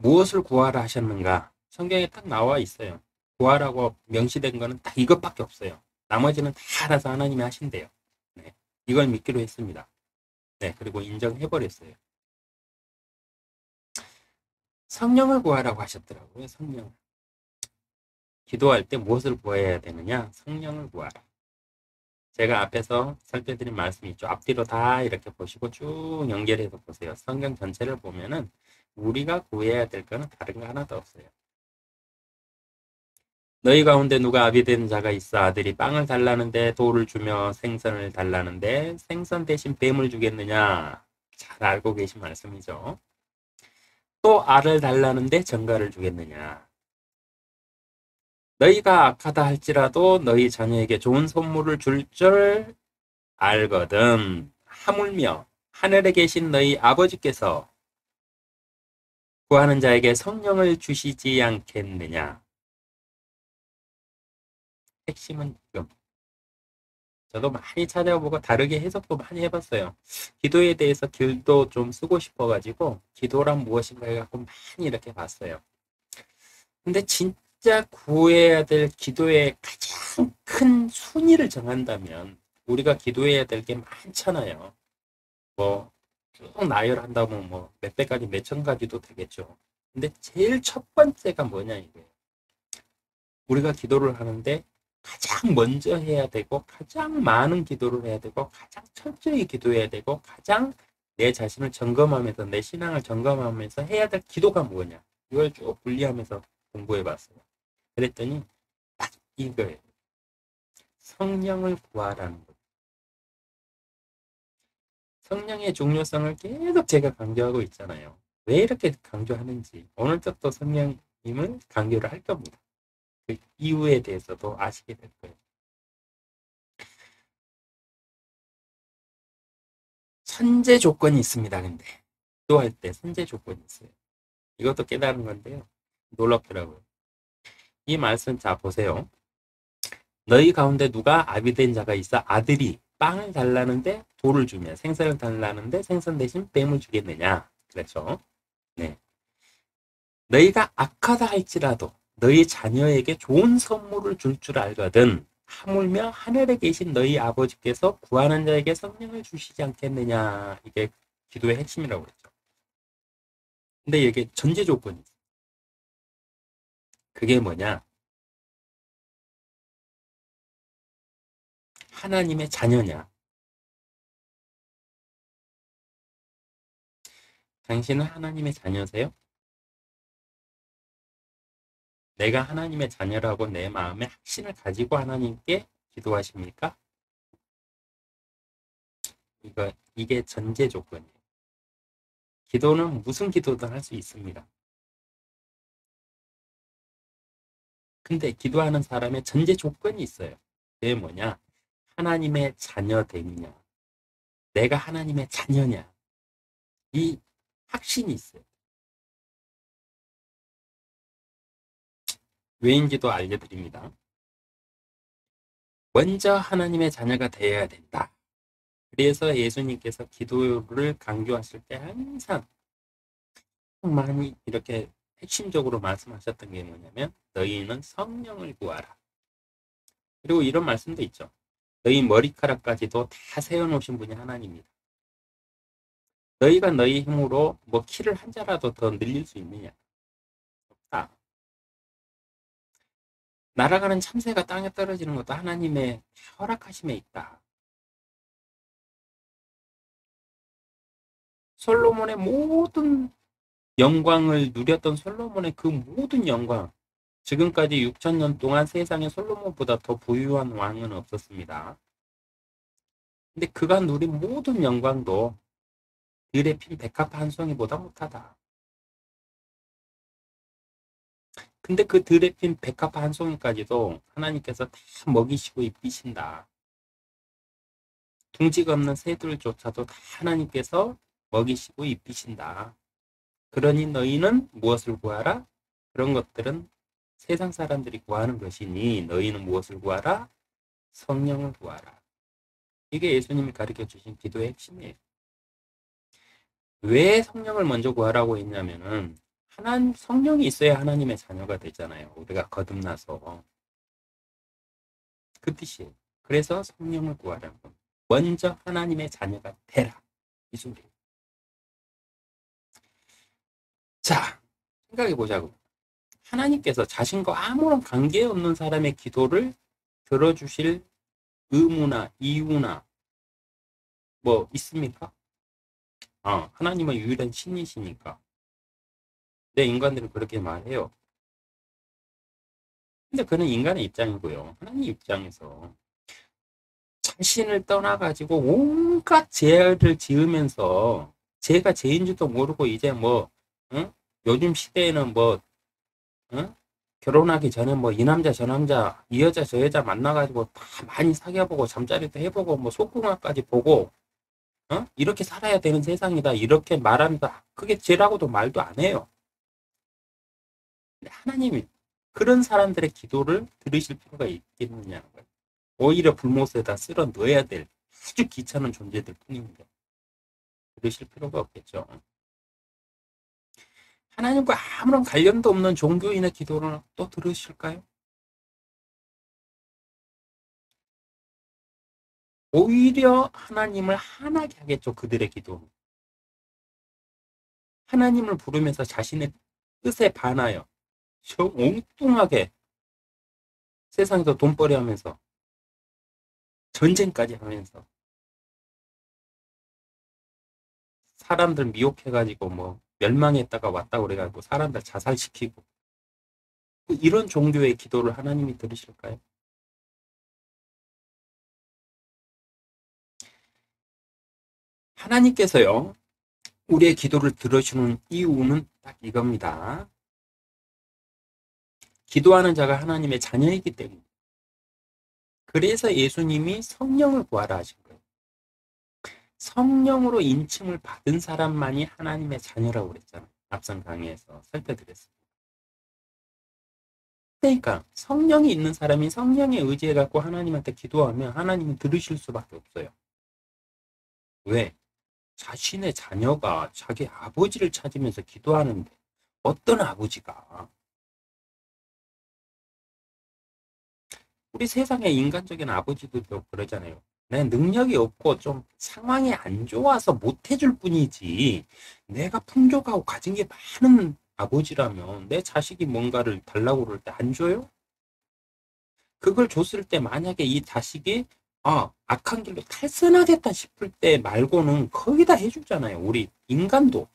무엇을 구하라 하셨는가? 성경에 딱 나와 있어요. 구하라고 명시된 거는 딱 이것밖에 없어요. 나머지는 다 알아서 하나님이 하신대요. 네. 이걸 믿기로 했습니다. 네. 그리고 인정해버렸어요. 성령을 구하라고 하셨더라고요. 성령. 기도할 때 무엇을 구해야 되느냐? 성령을 구하라. 제가 앞에서 살펴드린 말씀이 있죠. 앞뒤로 다 이렇게 보시고 쭉 연결해서 보세요. 성경 전체를 보면은 우리가 구해야 될 거는 다른 거 하나도 없어요. 너희 가운데 누가 아비된 자가 있어 아들이 빵을 달라는데 돌을 주며 생선을 달라는데 생선 대신 뱀을 주겠느냐? 잘 알고 계신 말씀이죠. 또 알을 달라는데 전갈을 주겠느냐? 너희가 악하다 할지라도 너희 자녀에게 좋은 선물을 줄 줄 알거든. 하물며 하늘에 계신 너희 아버지께서 구하는 자에게 성령을 주시지 않겠느냐? 핵심은 지금 저도 많이 찾아보고 다르게 해석도 많이 해봤어요. 기도에 대해서 글도 좀 쓰고 싶어가지고 기도란 무엇인가 해갖고 많이 이렇게 봤어요. 근데 진짜 구해야 될 기도의 가장 큰 순위를 정한다면 우리가 기도해야 될 게 많잖아요. 뭐 쭉 나열한다면 뭐 몇백 가지, 몇천 가지도 되겠죠. 근데 제일 첫 번째가 뭐냐 이거예요. 우리가 기도를 하는데 가장 먼저 해야 되고 가장 많은 기도를 해야 되고 가장 철저히 기도해야 되고 가장 내 자신을 점검하면서 내 신앙을 점검하면서 해야 될 기도가 뭐냐 이걸 쭉 분리하면서 공부해 봤어요. 그랬더니 딱 이거예요. 성령을 구하라는 거. 성령의 중요성을 계속 제가 강조하고 있잖아요. 왜 이렇게 강조하는지 오늘도 또 성령님은 강조를 할 겁니다. 그 이유에 대해서도 아시게 될 거예요. 선제 조건이 있습니다. 근데 기도할 때 선제 조건이 있어요. 이것도 깨달은 건데요. 놀랍더라고요. 이 말씀 자 보세요. 너희 가운데 누가 아비된 자가 있어 아들이 빵을 달라는데 돌을 주며 생선을 달라는데 생선 대신 뱀을 주겠느냐. 그렇죠. 네. 너희가 악하다 할지라도 너희 자녀에게 좋은 선물을 줄 줄 알거든. 하물며 하늘에 계신 너희 아버지께서 구하는 자에게 성령을 주시지 않겠느냐. 이게 기도의 핵심이라고 그랬죠. 근데 이게 전제 조건이 있어요. 그게 뭐냐? 하나님의 자녀냐? 당신은 하나님의 자녀세요? 내가 하나님의 자녀라고 내 마음에 확신을 가지고 하나님께 기도하십니까? 이게 전제 조건이에요. 기도는 무슨 기도든 할 수 있습니다. 근데 기도하는 사람의 전제 조건이 있어요. 그게 뭐냐? 하나님의 자녀됨이냐? 내가 하나님의 자녀냐? 이 확신이 있어요. 왜인지도 알려드립니다. 먼저 하나님의 자녀가 되어야 된다. 그래서 예수님께서 기도를 강조하실 때 항상 많이 이렇게 핵심적으로 말씀하셨던 게 뭐냐면 너희는 성령을 구하라. 그리고 이런 말씀도 있죠. 너희 머리카락까지도 다 세워놓으신 분이 하나님입니다. 너희가 너희 힘으로 뭐 키를 한 자라도 더 늘릴 수 있느냐? 없다. 날아가는 참새가 땅에 떨어지는 것도 하나님의 허락하심에 있다. 솔로몬의 모든 영광을 누렸던 솔로몬의 그 모든 영광, 지금까지 6천 년 동안 세상에 솔로몬보다 더 부유한 왕은 없었습니다. 근데 그가 누린 모든 영광도 들에 핀 백합 한 송이보다 못하다. 근데 그 들에 핀 백합 한 송이까지도 하나님께서 다 먹이시고 입히신다. 둥지가 없는 새들조차도 다 하나님께서 먹이시고 입히신다. 그러니 너희는 무엇을 구하라? 그런 것들은 세상 사람들이 구하는 것이니 너희는 무엇을 구하라? 성령을 구하라. 이게 예수님이 가르쳐 주신 기도의 핵심이에요. 왜 성령을 먼저 구하라고 했냐면은 성령이 있어야 하나님의 자녀가 되잖아요. 우리가 거듭나서. 그 뜻이에요. 그래서 성령을 구하라는 겁니다. 먼저 하나님의 자녀가 되라. 이 소리예요. 자, 생각해 보자고. 하나님께서 자신과 아무런 관계없는 사람의 기도를 들어주실 의무나 이유나 뭐 있습니까? 하나님은 유일한 신이시니까. 내 인간들은 그렇게 말해요. 근데 그는 인간의 입장이고요. 하나님 입장에서 자신을 떠나가지고 온갖 죄를 지으면서 죄가 죄인지도 모르고 이제 뭐 응? 요즘 시대에는 뭐 응? 결혼하기 전에 뭐 이 남자 저 남자 이 여자 저 여자 만나가지고 다 많이 사귀어보고 잠자리도 해보고 뭐 속궁합까지 보고 이렇게 살아야 되는 세상이다 이렇게 말합니다. 그게 죄라고도 말도 안 해요. 근데 하나님이 그런 사람들의 기도를 들으실 필요가 있겠느냐는 거예요. 오히려 불못에다 쓸어 넣어야 될 아주 귀찮은 존재들 뿐입니다. 들으실 필요가 없겠죠. 하나님과 아무런 관련도 없는 종교인의 기도를 또 들으실까요? 오히려 하나님을 화나게 하겠죠. 그들의 기도는. 하나님을 부르면서 자신의 뜻에 반하여 저 엉뚱하게 세상에서 돈벌이 하면서 전쟁까지 하면서 사람들 미혹해가지고 뭐 멸망했다가 왔다 그래가지고 사람들 자살시키고 이런 종교의 기도를 하나님이 들으실까요? 하나님께서요 우리의 기도를 들으시는 이유는 딱 이겁니다. 기도하는 자가 하나님의 자녀이기 때문에. 그래서 예수님이 성령을 구하라 하신 거예요. 성령으로 인침을 받은 사람만이 하나님의 자녀라고 그랬잖아요. 앞선 강의에서 살펴드렸습니다. 그러니까 성령이 있는 사람이 성령에 의지해 갖고 하나님한테 기도하면 하나님은 들으실 수밖에 없어요. 왜? 자신의 자녀가 자기 아버지를 찾으면서 기도하는데 어떤 아버지가 우리 세상의 인간적인 아버지들도 그러잖아요. 내 능력이 없고 좀 상황이 안 좋아서 못 해줄 뿐이지 내가 풍족하고 가진 게 많은 아버지라면 내 자식이 뭔가를 달라고 그럴 때 안 줘요? 그걸 줬을 때 만약에 이 자식이 악한 길로 탈선하겠다 싶을 때 말고는 거의 다 해주잖아요. 우리 인간도.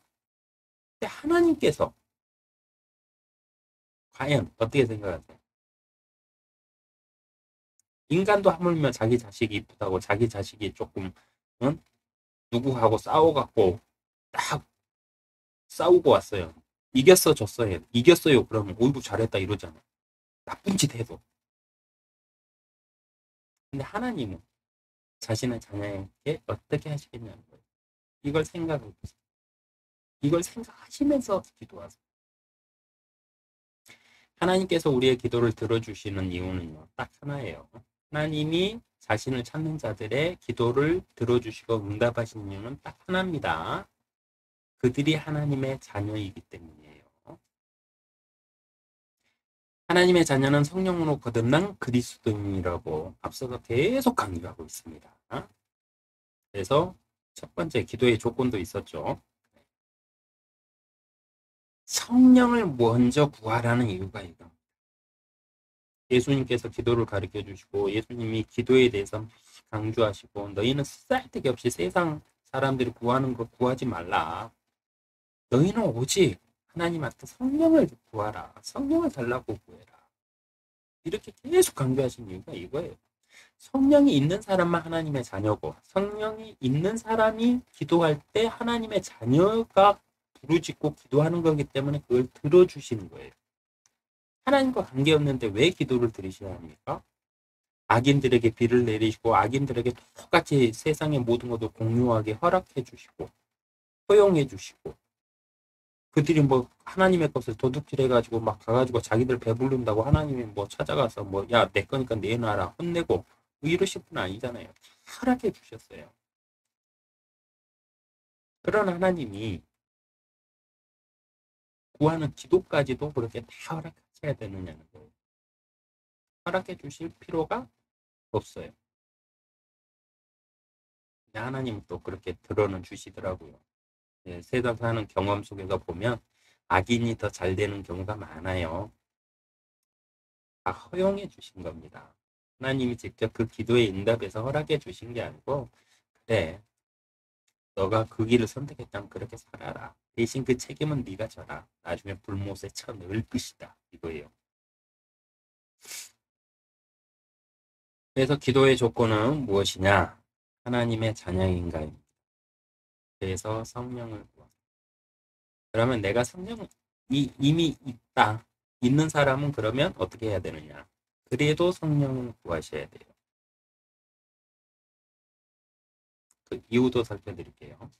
근데 하나님께서 과연 어떻게 생각하세요? 인간도 하물며 자기 자식이 이쁘다고 자기 자식이 조금 응? 누구하고 싸워갖고 딱 싸우고 왔어요. 이겼어 졌어요. 이겼어요. 그러면 어이구 잘했다 이러잖아요. 나쁜 짓 해도. 근데 하나님은 자신의 자녀에게 어떻게 하시겠냐는 거예요. 이걸 생각해 보세요. 이걸 생각하시면서 기도하세요. 하나님께서 우리의 기도를 들어주시는 이유는요. 딱 하나예요. 하나님이 자신을 찾는 자들의 기도를 들어주시고 응답하시는 이유는 딱 하나입니다. 그들이 하나님의 자녀이기 때문이에요. 하나님의 자녀는 성령으로 거듭난 그리스도인이라고 앞서서 계속 강조하고 있습니다. 그래서 첫 번째 기도의 조건도 있었죠. 성령을 먼저 구하라는 이유가 이거. 예수님께서 기도를 가르쳐 주시고 예수님이 기도에 대해서 강조하시고 너희는 쓸데기 없이 세상 사람들이 구하는 거 구하지 말라. 너희는 오직 하나님한테 성령을 구하라. 성령을 달라고 구해라. 이렇게 계속 강조하신 이유가 이거예요. 성령이 있는 사람만 하나님의 자녀고 성령이 있는 사람이 기도할 때 하나님의 자녀가 부르짖고 기도하는 거기 때문에 그걸 들어주시는 거예요. 하나님과 관계없는데 왜 기도를 들으셔야 합니까? 악인들에게 비를 내리시고 악인들에게 똑같이 세상의 모든 것을 공유하게 허락해 주시고 허용해 주시고 그들이 뭐 하나님의 것을 도둑질해가지고 막 가가지고 자기들 배부른다고 하나님이 뭐 찾아가서 뭐 야 내 거니까 내놔라 혼내고 뭐 이러실 분 아니잖아요. 허락해 주셨어요. 그런 하나님이 구하는 기도까지도 그렇게 다 허락하셔야 되느냐는 거예요. 허락해 주실 필요가 없어요. 하나님은 또 그렇게 들어는 주시더라고요. 예, 세상 사는 경험 속에서 보면 악인이 더 잘 되는 경우가 많아요. 다 허용해 주신 겁니다. 하나님이 직접 그 기도에 응답해서 허락해 주신 게 아니고, 그래, 너가 그 길을 선택했다면 그렇게 살아라. 대신 그 책임은 네가 져라. 나중에 불못에 쳐 넣을 것이다. 이거예요. 그래서 기도의 조건은 무엇이냐? 하나님의 자녀인가입니다. 그래서 성령을 구하. 그러면 내가 성령이 이미 있다. 있는 사람은 그러면 어떻게 해야 되느냐? 그래도 성령을 구하셔야 돼요. 그 이유도 살펴드릴게요.